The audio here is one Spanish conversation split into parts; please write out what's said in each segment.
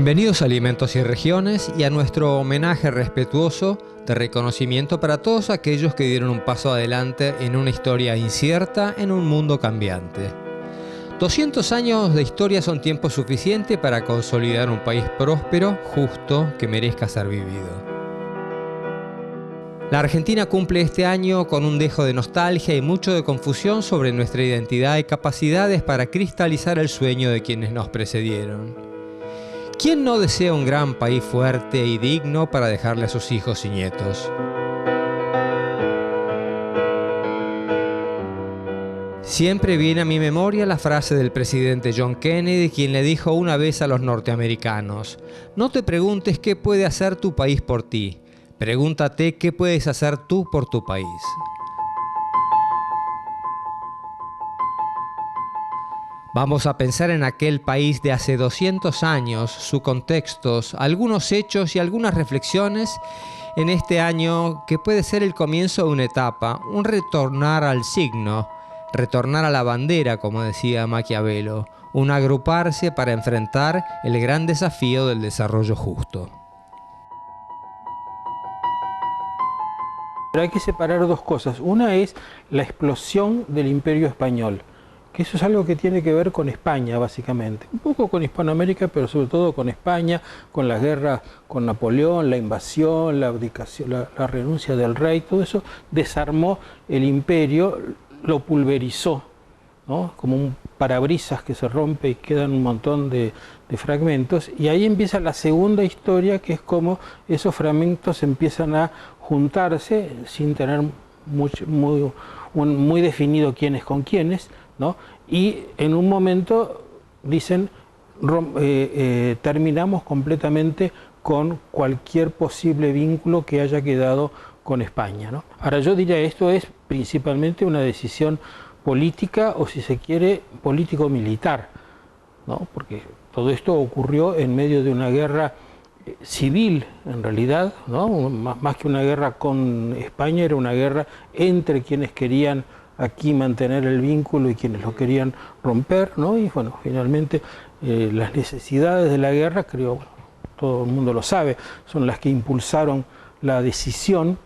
Bienvenidos a Alimentos y Regiones y a nuestro homenaje respetuoso de reconocimiento para todos aquellos que dieron un paso adelante en una historia incierta en un mundo cambiante. 200 años de historia son tiempo suficiente para consolidar un país próspero, justo, que merezca ser vivido. La Argentina cumple este año con un dejo de nostalgia y mucho de confusión sobre nuestra identidad y capacidades para cristalizar el sueño de quienes nos precedieron. ¿Quién no desea un gran país fuerte y digno para dejarle a sus hijos y nietos? Siempre viene a mi memoria la frase del presidente John Kennedy, quien le dijo una vez a los norteamericanos: no te preguntes qué puede hacer tu país por ti, pregúntate qué puedes hacer tú por tu país. Vamos a pensar en aquel país de hace 200 años, sus contextos, algunos hechos y algunas reflexiones en este año que puede ser el comienzo de una etapa, un retornar al signo, retornar a la bandera, como decía Maquiavelo, un agruparse para enfrentar el gran desafío del desarrollo justo. Pero hay que separar dos cosas. Una es la explosión del Imperio Español, que eso es algo que tiene que ver con España, básicamente. Un poco con Hispanoamérica, pero sobre todo con España, con las guerras con Napoleón, la invasión, la abdicación, la renuncia del rey, todo eso desarmó el imperio, lo pulverizó, ¿no? Como un parabrisas que se rompe y quedan un montón de fragmentos. Y ahí empieza la segunda historia, que es como esos fragmentos empiezan a juntarse sin tener muy definido quiénes con quiénes, ¿no? Y en un momento dicen, terminamos completamente con cualquier posible vínculo que haya quedado con España, ¿no? Ahora yo diría, esto es principalmente una decisión política, o si se quiere, político-militar, ¿no? Porque todo esto ocurrió en medio de una guerra civil, en realidad, ¿no? Más que una guerra con España, era una guerra entre quienes querían aquí mantener el vínculo y quienes lo querían romper, ¿no? Y bueno, finalmente las necesidades de la guerra, creo, bueno, todo el mundo lo sabe, son las que impulsaron la decisión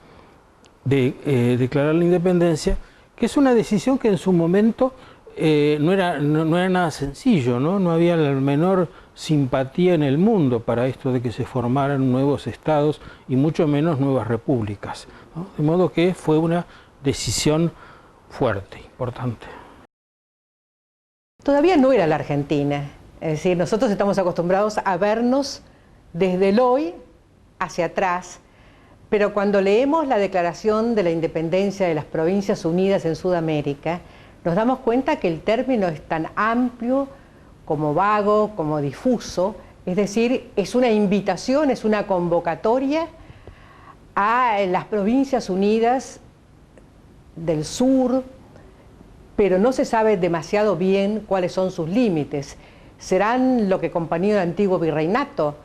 de declarar la independencia, que es una decisión que en su momento no era nada sencillo, ¿no? No había la menor simpatía en el mundo para esto de que se formaran nuevos estados y mucho menos nuevas repúblicas, ¿no? De modo que fue una decisión fuerte, importante. Todavía no era la Argentina, es decir, nosotros estamos acostumbrados a vernos desde el hoy hacia atrás, pero cuando leemos la Declaración de la Independencia de las Provincias Unidas en Sudamérica, nos damos cuenta que el término es tan amplio como vago, como difuso, es decir, es una invitación, es una convocatoria a las Provincias Unidas del sur, pero no se sabe demasiado bien cuáles son sus límites. ¿Serán lo que acompañó el antiguo virreinato?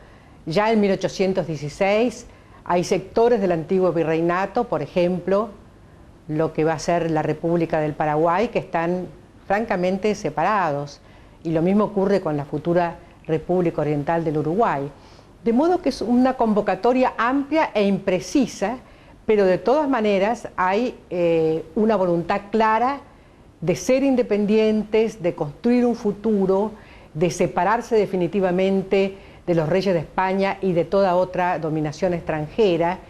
Ya en 1816 hay sectores del antiguo virreinato, por ejemplo, lo que va a ser la República del Paraguay, que están francamente separados. Y lo mismo ocurre con la futura República Oriental del Uruguay. De modo que es una convocatoria amplia e imprecisa, pero de todas maneras hay una voluntad clara de ser independientes, de construir un futuro, de separarse definitivamente de los reyes de España y de toda otra dominación extranjera,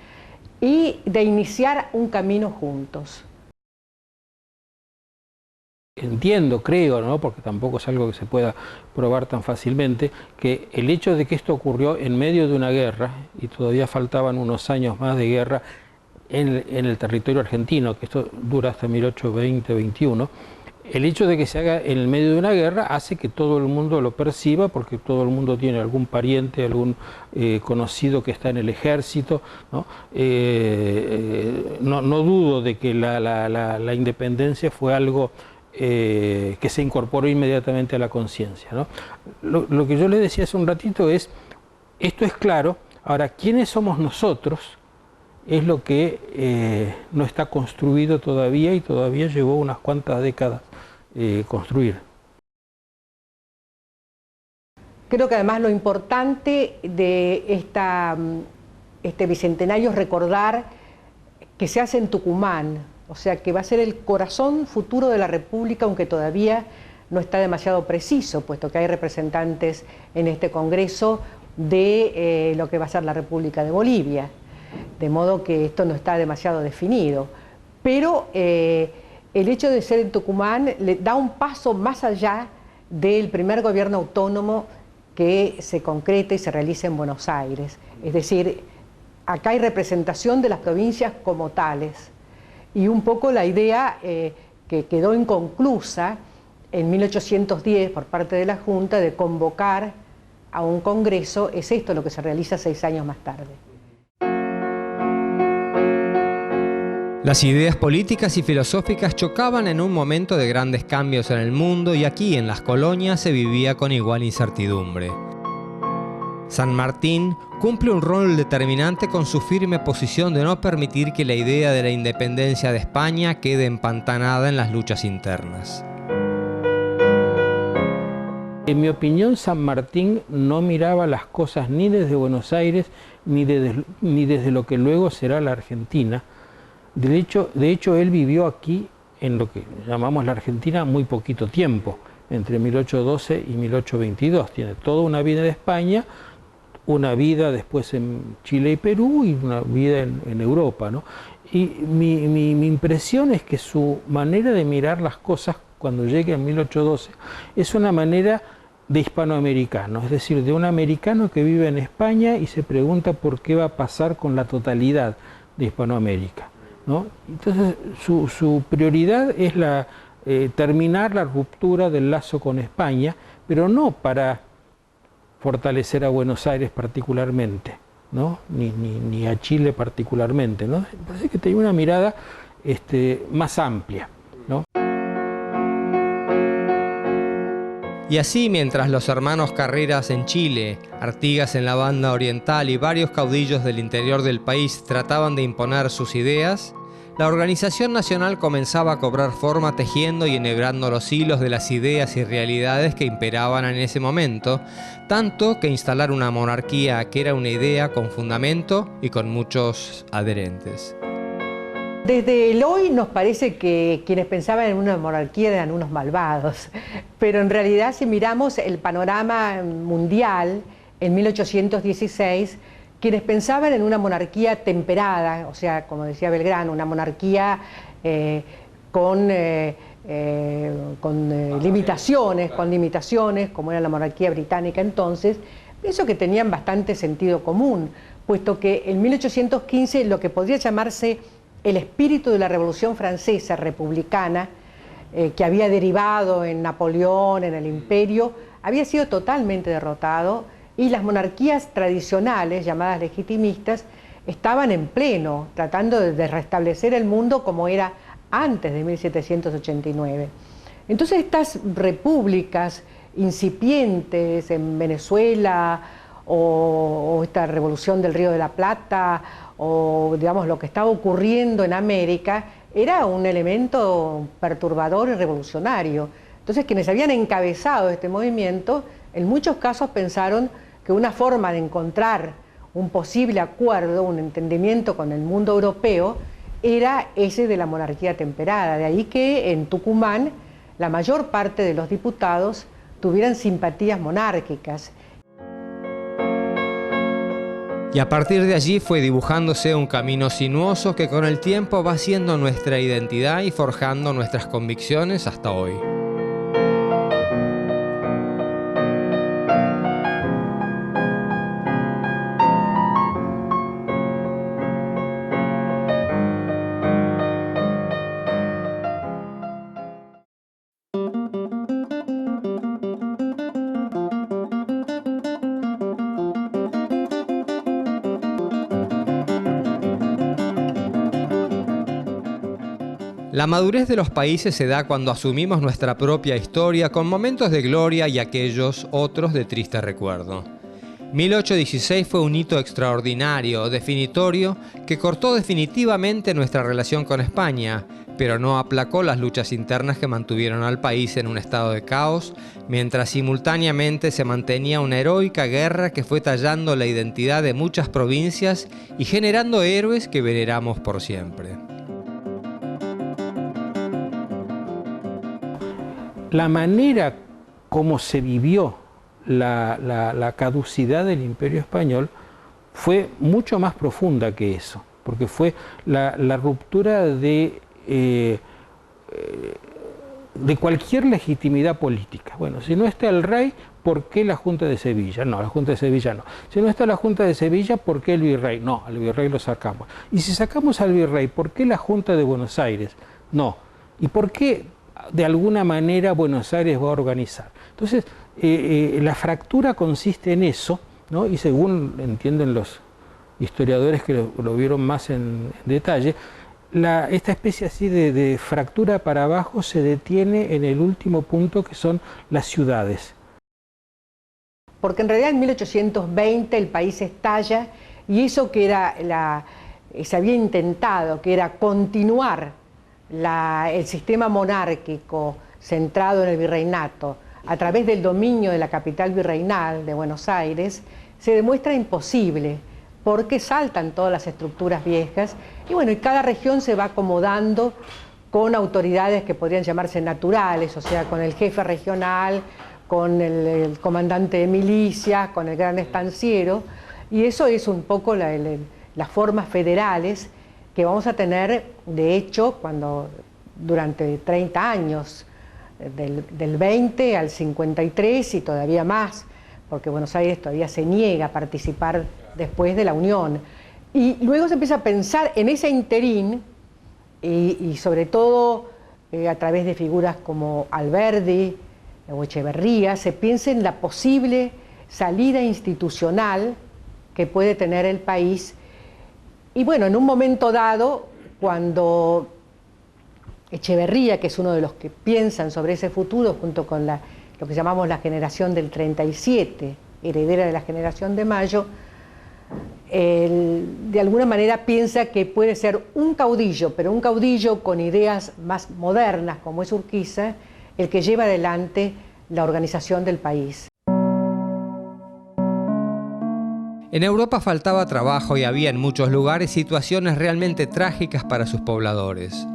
y de iniciar un camino juntos. Entiendo, creo, ¿no? Porque tampoco es algo que se pueda probar tan fácilmente, que el hecho de que esto ocurrió en medio de una guerra, y todavía faltaban unos años más de guerra en el territorio argentino, que esto dura hasta 1820-21, el hecho de que se haga en el medio de una guerra hace que todo el mundo lo perciba, porque todo el mundo tiene algún pariente, algún conocido que está en el ejército, ¿no? No dudo de que la independencia fue algo que se incorporó inmediatamente a la conciencia, ¿no? Lo que yo le decía hace un ratito es, esto es claro, ahora, ¿quiénes somos nosotros? Es lo que no está construido todavía, y todavía llevó unas cuantas décadas construir. Creo que además lo importante de este bicentenario es recordar que se hace en Tucumán, o sea que va a ser el corazón futuro de la República, aunque todavía no está demasiado preciso, puesto que hay representantes en este Congreso de lo que va a ser la República de Bolivia, de modo que esto no está demasiado definido. Pero el hecho de ser en Tucumán le da un paso más allá del primer gobierno autónomo que se concreta y se realiza en Buenos Aires. Es decir, acá hay representación de las provincias como tales. Y un poco la idea que quedó inconclusa en 1810 por parte de la Junta de convocar a un congreso, es esto lo que se realiza 6 años más tarde. Las ideas políticas y filosóficas chocaban en un momento de grandes cambios en el mundo y aquí en las colonias se vivía con igual incertidumbre. San Martín cumple un rol determinante con su firme posición de no permitir que la idea de la independencia de España quede empantanada en las luchas internas. En mi opinión, San Martín no miraba las cosas ni desde Buenos Aires ni desde lo que luego será la Argentina. De hecho, él vivió aquí, en lo que llamamos la Argentina, muy poquito tiempo, entre 1812 y 1822. Tiene toda una vida en España, una vida después en Chile y Perú y una vida en Europa, ¿no? Y mi impresión es que su manera de mirar las cosas cuando llegue a 1812 es una manera de hispanoamericano, es decir, de un americano que vive en España y se pregunta por qué va a pasar con la totalidad de Hispanoamérica, ¿no? Entonces su prioridad es terminar la ruptura del lazo con España, pero no para fortalecer a Buenos Aires particularmente, ¿no? ni a Chile particularmente, ¿no? Parece que tenía una mirada más amplia, ¿no? Y así, mientras los hermanos Carreras en Chile, Artigas en la Banda Oriental y varios caudillos del interior del país trataban de imponer sus ideas, la organización nacional comenzaba a cobrar forma tejiendo y enhebrando los hilos de las ideas y realidades que imperaban en ese momento, tanto que instalar una monarquía que era una idea con fundamento y con muchos adherentes. Desde el hoy nos parece que quienes pensaban en una monarquía eran unos malvados, pero en realidad si miramos el panorama mundial en 1816, quienes pensaban en una monarquía temperada, o sea, como decía Belgrano, una monarquía con limitaciones, como era la monarquía británica entonces, pienso que tenían bastante sentido común, puesto que en 1815 lo que podría llamarse el espíritu de la Revolución Francesa republicana, que había derivado en Napoleón, en el Imperio, había sido totalmente derrotado y las monarquías tradicionales, llamadas legitimistas, estaban en pleno, tratando de restablecer el mundo como era antes de 1789. Entonces estas repúblicas incipientes en Venezuela, o esta revolución del Río de la Plata, o digamos lo que estaba ocurriendo en América, era un elemento perturbador y revolucionario. Entonces quienes habían encabezado este movimiento, en muchos casos pensaron que una forma de encontrar un posible acuerdo, un entendimiento con el mundo europeo, era ese de la monarquía temperada. De ahí que en Tucumán la mayor parte de los diputados tuvieran simpatías monárquicas. Y a partir de allí fue dibujándose un camino sinuoso que con el tiempo va siendo nuestra identidad y forjando nuestras convicciones hasta hoy. La madurez de los países se da cuando asumimos nuestra propia historia con momentos de gloria y aquellos otros de triste recuerdo. 1816 fue un hito extraordinario, definitorio, que cortó definitivamente nuestra relación con España, pero no aplacó las luchas internas que mantuvieron al país en un estado de caos, mientras simultáneamente se mantenía una heroica guerra que fue tallando la identidad de muchas provincias y generando héroes que veneramos por siempre. La manera como se vivió la caducidad del Imperio Español fue mucho más profunda que eso, porque fue la ruptura de cualquier legitimidad política. Bueno, si no está el rey, ¿por qué la Junta de Sevilla? No, la Junta de Sevilla no. Si no está la Junta de Sevilla, ¿por qué el virrey? No, al virrey lo sacamos. Y si sacamos al virrey, ¿por qué la Junta de Buenos Aires? No. ¿Y por qué de alguna manera Buenos Aires va a organizar? Entonces, la fractura consiste en eso, ¿no? Y según entienden los historiadores que lo vieron más en detalle, esta especie así de fractura para abajo se detiene en el último punto, que son las ciudades. Porque en realidad en 1820 el país estalla, y eso que se había intentado, que era continuar el sistema monárquico centrado en el virreinato a través del dominio de la capital virreinal de Buenos Aires, se demuestra imposible, porque saltan todas las estructuras viejas y bueno, y cada región se va acomodando con autoridades que podrían llamarse naturales, o sea, con el jefe regional, con el comandante de milicias, con el gran estanciero, y eso es un poco las formas federales que vamos a tener, de hecho, cuando durante 30 años, del 20 al 53 y todavía más, porque Buenos Aires todavía se niega a participar después de la Unión. Y luego se empieza a pensar en ese interín, y sobre todo a través de figuras como Alberdi o Echeverría, se piensa en la posible salida institucional que puede tener el país. Y bueno, en un momento dado, cuando Echeverría, que es uno de los que piensan sobre ese futuro, junto con lo que llamamos la generación del 37, heredera de la generación de Mayo, de alguna manera piensa que puede ser un caudillo, pero un caudillo con ideas más modernas, como es Urquiza, el que lleva adelante la organización del país. En Europa faltaba trabajo y había en muchos lugares situaciones realmente trágicas para sus pobladores.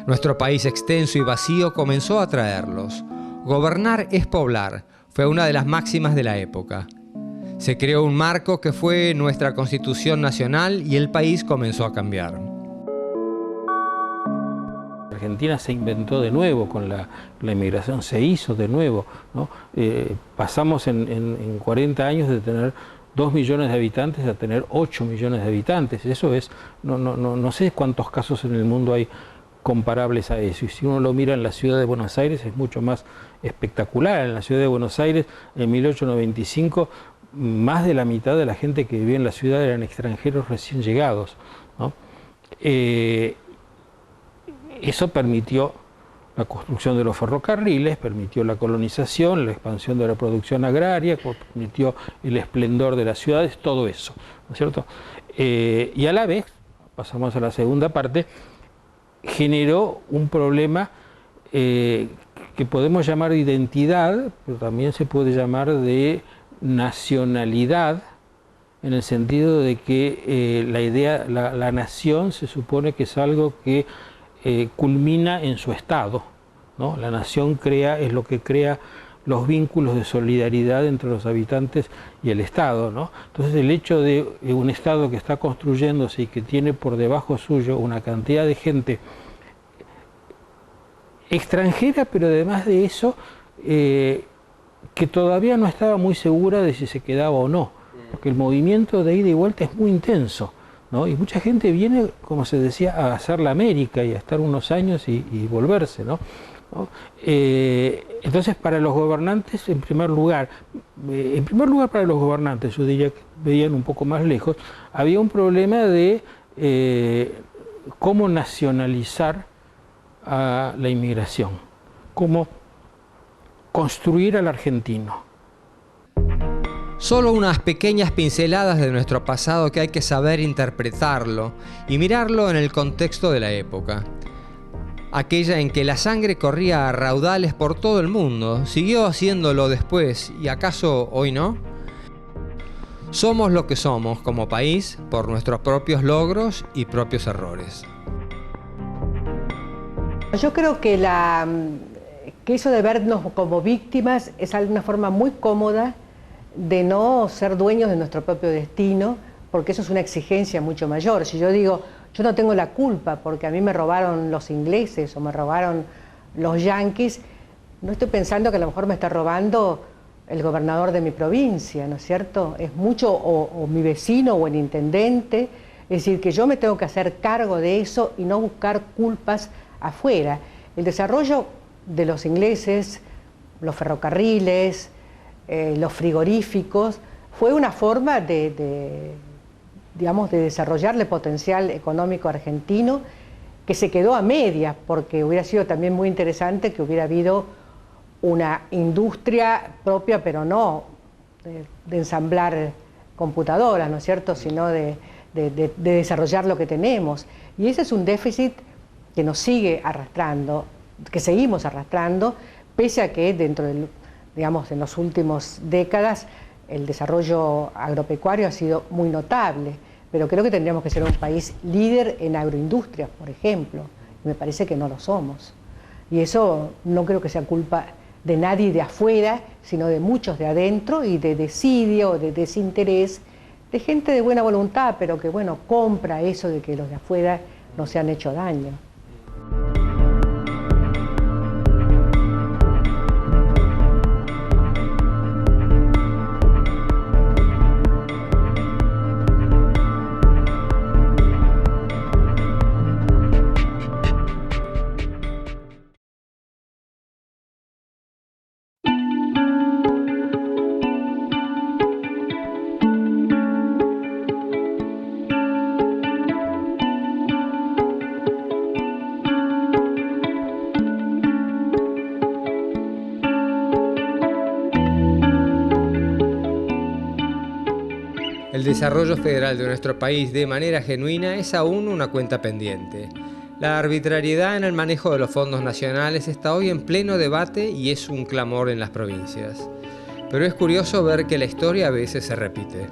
Nuestro país extenso y vacío comenzó a atraerlos. Gobernar es poblar, fue una de las máximas de la época. Se creó un marco que fue nuestra Constitución Nacional y el país comenzó a cambiar. Argentina se inventó de nuevo con la inmigración, se hizo de nuevo, ¿no? Pasamos en 40 años de tener 2 millones de habitantes a tener 8 millones de habitantes. Eso es, no sé cuántos casos en el mundo hay comparables a eso. Y si uno lo mira en la ciudad de Buenos Aires es mucho más espectacular. En la ciudad de Buenos Aires, en 1895, más de la mitad de la gente que vivía en la ciudad eran extranjeros recién llegados, ¿no? Eso permitió la construcción de los ferrocarriles, permitió la colonización, la expansión de la producción agraria, permitió el esplendor de las ciudades, todo eso, ¿no es cierto? Y a la vez, pasamos a la segunda parte, generó un problema que podemos llamar de identidad, pero también se puede llamar de nacionalidad, en el sentido de que la nación se supone que es algo que culmina en su Estado, ¿no? La nación es lo que crea los vínculos de solidaridad entre los habitantes y el Estado, ¿no? Entonces el hecho de un Estado que está construyéndose y que tiene por debajo suyo una cantidad de gente extranjera, pero además de eso, que todavía no estaba muy segura de si se quedaba o no, porque el movimiento de ida y vuelta es muy intenso, ¿no? Y mucha gente viene, como se decía, a hacer la América y a estar unos años y volverse, ¿no? Entonces, para los gobernantes, en primer lugar para los gobernantes, yo diría que veían un poco más lejos, había un problema de cómo nacionalizar a la inmigración, cómo construir al argentino. Solo unas pequeñas pinceladas de nuestro pasado que hay que saber interpretarlo y mirarlo en el contexto de la época. aquella en que la sangre corría a raudales por todo el mundo, siguió haciéndolo después, y acaso hoy no. Somos lo que somos como país por nuestros propios logros y propios errores. Yo creo que eso de vernos como víctimas es una forma muy cómoda de no ser dueños de nuestro propio destino, porque eso es una exigencia mucho mayor. Si yo digo, yo no tengo la culpa porque a mí me robaron los ingleses o me robaron los yanquis, no estoy pensando que a lo mejor me está robando el gobernador de mi provincia, ¿no es cierto? Es mucho o mi vecino o el intendente. Es decir, que yo me tengo que hacer cargo de eso y no buscar culpas afuera. El desarrollo de los ingleses, los ferrocarriles, los frigoríficos, fue una forma de desarrollar el potencial económico argentino, que se quedó a medias, porque hubiera sido también muy interesante que hubiera habido una industria propia, pero no de ensamblar computadoras, ¿no es cierto?, sino de desarrollar lo que tenemos. Y ese es un déficit que nos sigue arrastrando, que seguimos arrastrando, pese a que dentro del, en las últimas décadas el desarrollo agropecuario ha sido muy notable, pero creo que tendríamos que ser un país líder en agroindustria, por ejemplo, y me parece que no lo somos. Y eso no creo que sea culpa de nadie de afuera, sino de muchos de adentro, y de desidia, de desinterés, de gente de buena voluntad, pero que, bueno, compra eso de que los de afuera no se han hecho daño. El desarrollo federal de nuestro país de manera genuina es aún una cuenta pendiente. La arbitrariedad en el manejo de los fondos nacionales está hoy en pleno debate y es un clamor en las provincias. Pero es curioso ver que la historia a veces se repite.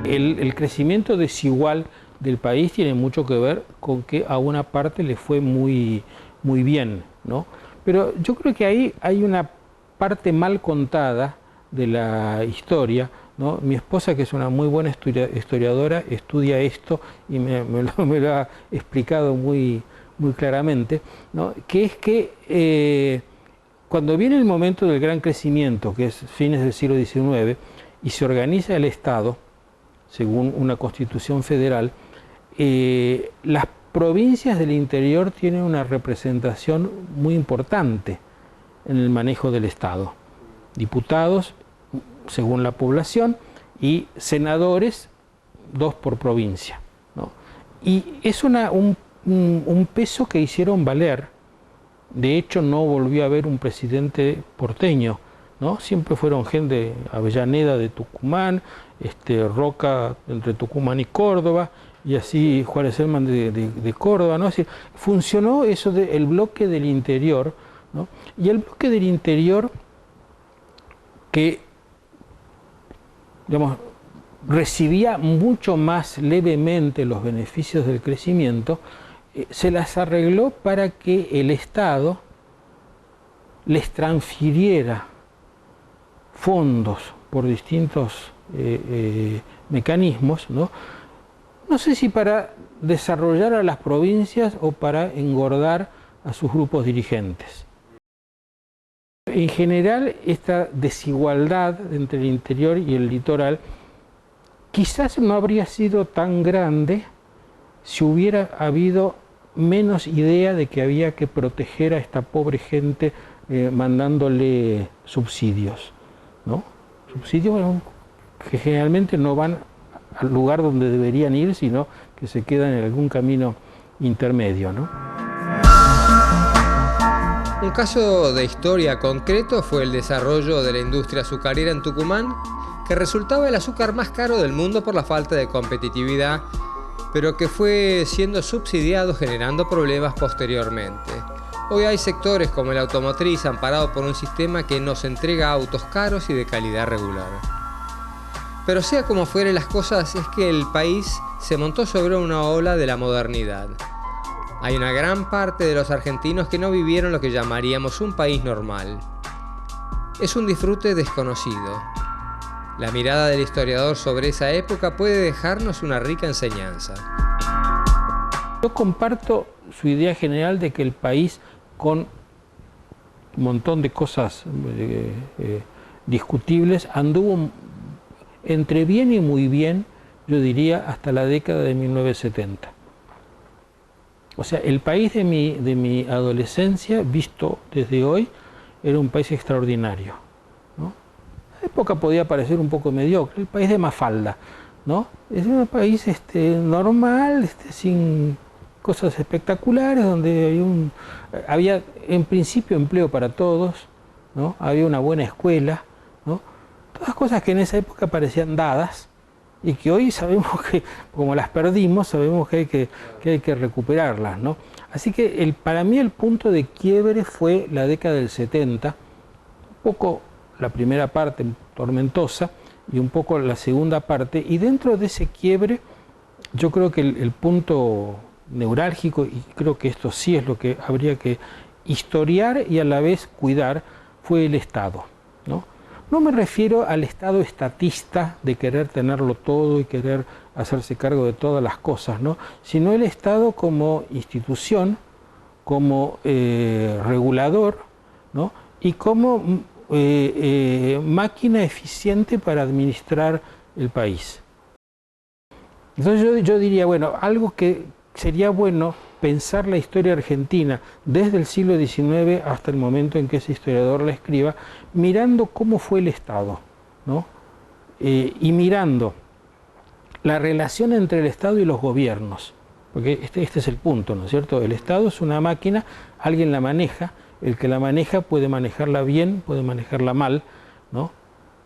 El crecimiento desigual del país tiene mucho que ver con que a una parte le fue muy bien, ¿no? Pero yo creo que ahí hay una parte mal contada de la historia, ¿no? Mi esposa, que es una muy buena historiadora, estudia esto y me lo ha explicado muy claramente, ¿no? Que es que cuando viene el momento del gran crecimiento, que es fines del siglo XIX, y se organiza el Estado, según una constitución federal, las provincias del interior tienen una representación muy importante en el manejo del Estado. Diputados según la población y senadores, 2 por provincia, ¿no? Y es un peso que hicieron valer. De hecho, no volvió a haber un presidente porteño, ¿no? Siempre fueron gente, Avellaneda de Tucumán, Roca entre Tucumán y Córdoba, y así Juárez Selman de Córdoba, ¿no? Es decir, funcionó eso del bloque del interior, ¿no? Y el bloque del interior que, digamos, recibía mucho más levemente los beneficios del crecimiento, se las arregló para que el Estado les transfiriera fondos por distintos mecanismos, ¿no? No sé si para desarrollar a las provincias o para engordar a sus grupos dirigentes. En general, esta desigualdad entre el interior y el litoral quizás no habría sido tan grande si hubiera habido menos idea de que había que proteger a esta pobre gente mandándole subsidios, ¿no? Subsidios que generalmente no van al lugar donde deberían ir, sino que se quedan en algún camino intermedio, ¿no? Un caso de historia concreto fue el desarrollo de la industria azucarera en Tucumán, que resultaba el azúcar más caro del mundo por la falta de competitividad pero que fue siendo subsidiado generando problemas posteriormente. Hoy hay sectores como el automotriz amparado por un sistema que nos entrega autos caros y de calidad regular. Pero sea como fuere las cosas, es que el país se montó sobre una ola de la modernidad. Hay una gran parte de los argentinos que no vivieron lo que llamaríamos un país normal. Es un disfrute desconocido. La mirada del historiador sobre esa época puede dejarnos una rica enseñanza. Yo comparto su idea general de que el país, con un montón de cosas discutibles, anduvo entre bien y muy bien, yo diría, hasta la década de 1970. O sea, el país de mi adolescencia, visto desde hoy, era un país extraordinario, ¿no? La época podía parecer un poco mediocre, el país de Mafalda, ¿no? Es un país normal, sin cosas espectaculares, donde había en principio empleo para todos, ¿no? Había una buena escuela, ¿no? Todas cosas que en esa época parecían dadas y que hoy sabemos que, como las perdimos, sabemos que hay que recuperarlas, ¿no? Así que para mí el punto de quiebre fue la década del 70, un poco la primera parte tormentosa y un poco la segunda parte, y dentro de ese quiebre yo creo que el punto neurálgico, y creo que esto sí es lo que habría que historiar y a la vez cuidar, fue el Estado, ¿no? No me refiero al Estado estatista de querer tenerlo todo y querer hacerse cargo de todas las cosas, ¿no? Sino el Estado como institución, como regulador, ¿no? Y como máquina eficiente para administrar el país. Entonces yo diría, bueno, algo que sería bueno pensar la historia argentina desde el siglo XIX hasta el momento en que ese historiador la escriba, mirando cómo fue el Estado, ¿no? Y mirando la relación entre el Estado y los gobiernos, porque este es el punto, ¿no es cierto? El Estado es una máquina, alguien la maneja, el que la maneja puede manejarla bien, puede manejarla mal, ¿no?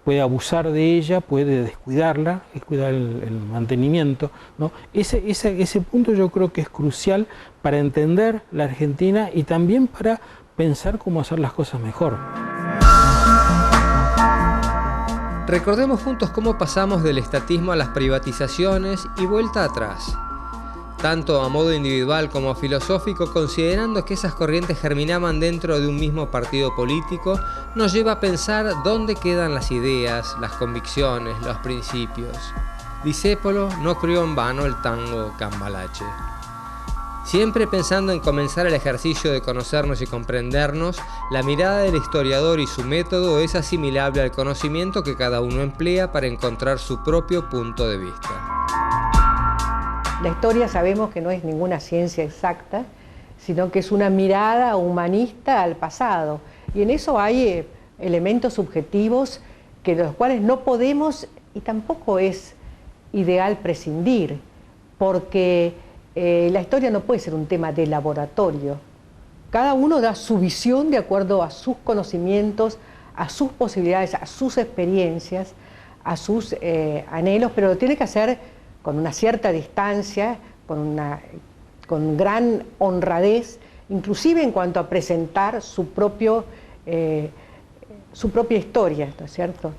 Puede abusar de ella, puede descuidarla, descuidar el mantenimiento, ¿no? Ese punto yo creo que es crucial para entender la Argentina y también para pensar cómo hacer las cosas mejor. Recordemos juntos cómo pasamos del estatismo a las privatizaciones y vuelta atrás, tanto a modo individual como filosófico, considerando que esas corrientes germinaban dentro de un mismo partido político, nos lleva a pensar dónde quedan las ideas, las convicciones, los principios. Discépolo no crió en vano el tango Cambalache. Siempre pensando en comenzar el ejercicio de conocernos y comprendernos, la mirada del historiador y su método es asimilable al conocimiento que cada uno emplea para encontrar su propio punto de vista. La historia sabemos que no es ninguna ciencia exacta, sino que es una mirada humanista al pasado. Y en eso hay elementos subjetivos de los cuales no podemos y tampoco es ideal prescindir, porque la historia no puede ser un tema de laboratorio. Cada uno da su visión de acuerdo a sus conocimientos, a sus posibilidades, a sus experiencias, a sus anhelos, pero lo tiene que hacer con una cierta distancia, con gran honradez, inclusive en cuanto a presentar su propia historia, ¿no es cierto?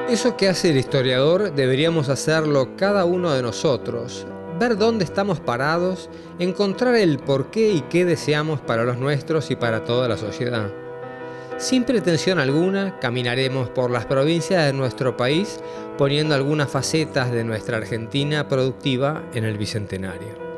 Eso que hace el historiador deberíamos hacerlo cada uno de nosotros, ver dónde estamos parados, encontrar el por qué y qué deseamos para los nuestros y para toda la sociedad. Sin pretensión alguna, caminaremos por las provincias de nuestro país poniendo algunas facetas de nuestra Argentina productiva en el Bicentenario.